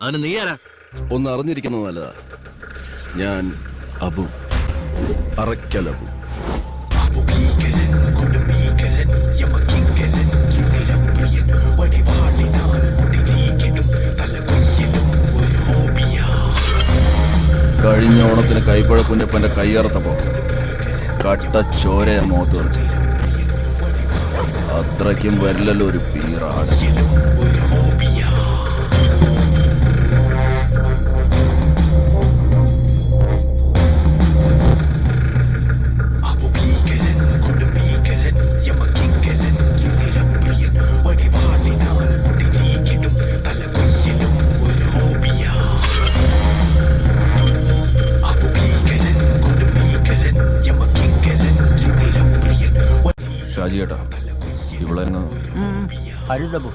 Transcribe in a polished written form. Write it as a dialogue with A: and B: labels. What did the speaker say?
A: അവന് നീ ആരാ?
B: ഒന്ന് അറിഞ്ഞിരിക്കുന്നത് നല്ലതാ. ഞാൻ അബു, അറയ്ക്കൽ അബു. കഴിഞ്ഞ ഓണത്തിന് കൈപ്പഴ കുഞ്ഞപ്പന്റെ കയ്യറുത്തപ്പോ കട്ട ചോരയെ മുഖത്ത് വെച്ച് അത്രയ്ക്കും വരില്ലല്ലോ ഒരു പീറാട്. ഷാജി ചേട്ടാ, ഇവളെങ്ങ്
C: അരുതബു